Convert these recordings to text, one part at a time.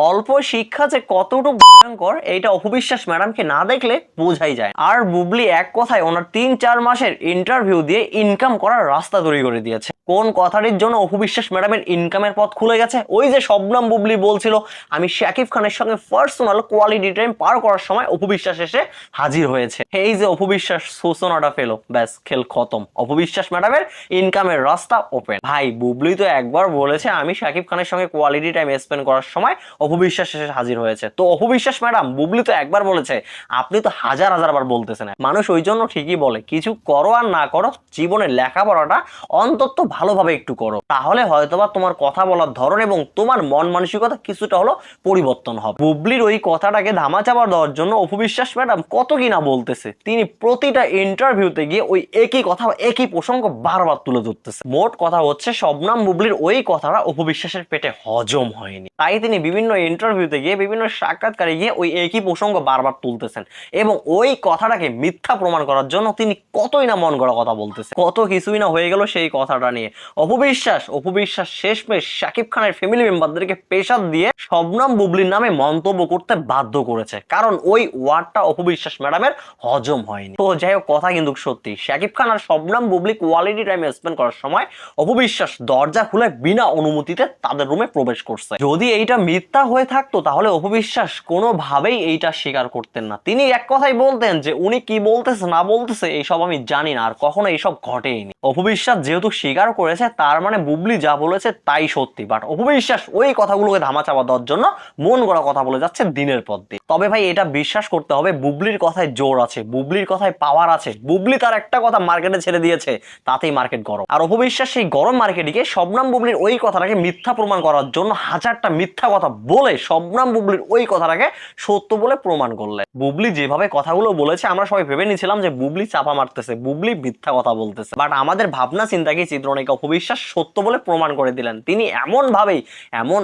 অল্প শিক্ষা যে কতটুকু ভয়ঙ্কর এইটা অপবিশ্বাস ম্যাডামকে না দেখলে বোঝাই যায়। আর বুবলি এক কথায় ওনার 3-4 মাসের ইন্টারভিউ দিয়ে ইনকাম করার রাস্তা তৈরি করে দিয়েছে। কোন কথাটির জন্য অপবিশ্বাস ম্যাডামের ইনকামের পথ খুলে গেছে? ওই যে শবনম বুবলি বলছিল আমি শাকিব খানের সঙ্গে পার্সোনাল কোয়ালিটি টাইম পার করার সময় অপবিশ্বাস এসে হাজির হয়েছে। এই যে অপবিশ্বাস সূচনাটা পেলো, ব্যাস খেল খতম। অপবিশ্বাস ম্যাডামের ইনকামের রাস্তা ওপেন। ভাই বুবলি তো একবার বলেছে আমি শাকিব খানের সঙ্গে কোয়ালিটি টাইম স্পেন্ড করার সময় অপবিশ্বাস এসে হাজির হয়েছে। তো অপবিশ্বাস ম্যাডাম, বুবলি তো একবার বলেছে, আপনি তো হাজার হাজার বার বলতেছেন। মানুষ ওই জন্য ঠিকই বলে কিছু করো আর না করো, জীবনে লেখাপড়াটা অন্তত ভালোভাবে একটু করো, তাহলে হয়তোবা তোমার কথা বলার ধরন এবং তোমার মন মানসিকতা কিছুটা হলো পরিবর্তন হবে। বুবলির ওই কথাটাকে ধামাচাপা দেওয়ার জন্য অপবিশ্বাস ম্যাডাম কত কিনা বলতেছে। তিনি প্রতিটা ইন্টারভিউতে গিয়ে ওই একই কথা একই প্রসঙ্গ বারবার তুলে ধরতেছে। মোট কথা হচ্ছে শবনম বুবলির ওই কথাটা অপবিশ্বাসের পেটে হজম হয়নি, তাই তিনি বিভিন্ন ইন্টারভিউতে গিয়ে বিভিন্ন সাক্ষাৎকারে গিয়ে ওই একই প্রসঙ্গ বারবার তুলতেছেন এবং ওই কথাটাকে মিথ্যা প্রমাণ করার জন্য তিনি কতই না মন গড়া কথা বলতেছে, কত কিছুই না হয়ে গেল সেই কথাটা নিয়ে। অপবিশ্বাস শেষমেশ শাকিব খানের ফ্যামিলি মেম্বারদেরকে প্রেসার দিয়ে শবনম বুবলির নামে মন্তব্য করতে বাধ্য করেছে, কারণ ওই ওয়ার্ডটা অপবিশ্বাস ম্যাডামের হজম হয়নি। তো যাই হোক, কথা কিন্তু সত্যি, শাকিব খান আর Shabnam Bubly quality time spend করার সময় অপবিশ্বাস দরজা খুলে বিনা অনুমতিতে তাদের রুমে প্রবেশ করছে। যদি এইটা মিথ্যা হয়ে থাকতো তাহলে অপবিশ্বাস কোনোভাবেই এইটা স্বীকার করতেন না। তিনি এক কথাই বলতেন যে উনি কি বলতেছে না বলতেছে এইসব আমি জানি না, আর কখনো এইসব ঘটেইনি। অপবিশ্বাস যেহেতু স্বীকার করেছে তার মানে বুবলি যা বলেছে তাই সত্যি। বাট অপবিশ্বাস ওই কথাগুলোকে ধামাচাপা দেওয়ার জন্য মন গড়া কথা বলে যাচ্ছে দিনের পর দিন। তবে ভাই এটা বিশ্বাস করতে হবে, বুবলির কথায় জোর আছে, বুবলির কথায় পাওয়ার আছে। বুবলি তার একটা কথা মার্কেটে ছেড়ে দিয়েছে, তাতেই মার্কেট গরম। আর অপবিশ্বাস সেই গরম মার্কেটে শবনম বুবলির ওই কথাটাকে মিথ্যা প্রমাণ করার জন্য হাজারটা মিথ্যা কথা বলে শবনম বুবলির ওই কথাটাকে সত্য বলে প্রমাণ করলে। বুবলি যেভাবে কথাগুলো বলেছে আমরা সবাই ভেবে নিয়েছিলাম যে বুবলি চাপা মারতেছে, বুবলি মিথ্যা কথা বলতেছে। বাট আমাদের ভাবনা চিন্তাকে চিত্রনায়িকা অপবিশ্বাস সত্য বলে প্রমাণ করে দিলেন। তিনি এমন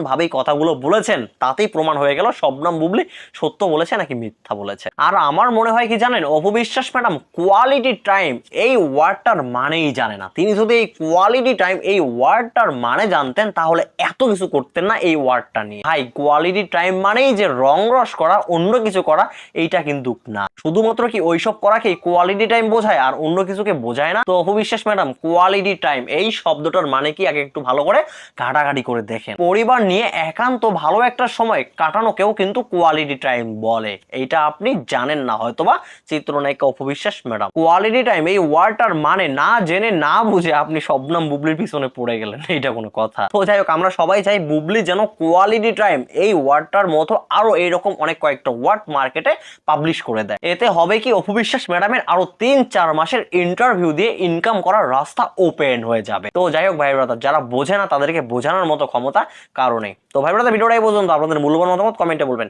ভাবেই কথাগুলো বলেছেন, তাতেই প্রমাণ হয়ে গেল শবনম বুবলি সত্য বলেছে নাকি মিথ্যা বলেছে। আর আমার মনে হয় কি জানেন, অপবিশ্বাস ম্যাডাম কোয়ালিটি টাইম এই ওয়ার্ডটার মানেই জানে না। তিনি যদি এই কোয়ালিটি টাইম এই ওয়ার্ডটার মানে জানতেন তাহলে এত কিছু করতেন না এই ওয়ার্ডটা নিয়ে। ভাই কোয়ালিটি টাইম মানেই যে রং রস করা, অন্য কিছু করা, এইটা কিন্তু না। শুধুমাত্র কি ওইসব করাকে কোয়ালিটি টাইম বোঝায় আর অন্য কিছুকে বোঝায় না। তো অপবিশ্বাস ম্যাডাম কোয়ালিটি টাইম এই শব্দটার মানে কি আগে একটু ভালো করে ঘাটাঘাটি করে দেখেন। পরিবার নিয়ে একান্ত ভালো একটা সময় কাটানোকেও কিন্তু কোয়ালিটি টাইম বলে, এইটা আপনি জানেন না হয়তোবা চিত্রনায়িকা অপবিশ্বাস ম্যাডাম। কোয়ালিটি টাইম এই ওয়ার্ডটার মানে না জেনে না বুঝে আপনি শবনম বুবলির পিছনে পড়ে গেলেন, এইটা কোনো কথা? তো যাই হোক, আমরা সবাই চাই বুবলি যেন কোয়ালিটি টাইম এই ওয়ার্ডটার মতো আরো এইরকম অনেক কয়েকটা ওয়ার্ড মার্কেটে পাবলিশ করে দেয়। এতে হবে কি, অপবিশ্বাস ম্যাডামের আরো 3-4 মাসের ইন্টারভিউ দিয়ে ইনকাম করার রাস্তা ওপেন হয়ে যাবে। তো যাই হোক ভাই ব্রাদার, যারা বোঝে না তাদেরকে বোঝানোর মতো ক্ষমতা কারণে। তো ভাই ব্রাদার ভিডিওটাই পর্যন্ত, আপনাদের মূল্যবান মতামত কমেন্টে বলবেন।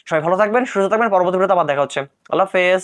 সবাই ভালো থাকবেন, সুস্থ থাকবেন, পরবর্তী ভিডিওতে আবার দেখা হচ্ছে। আল্লাহ হাফেজ।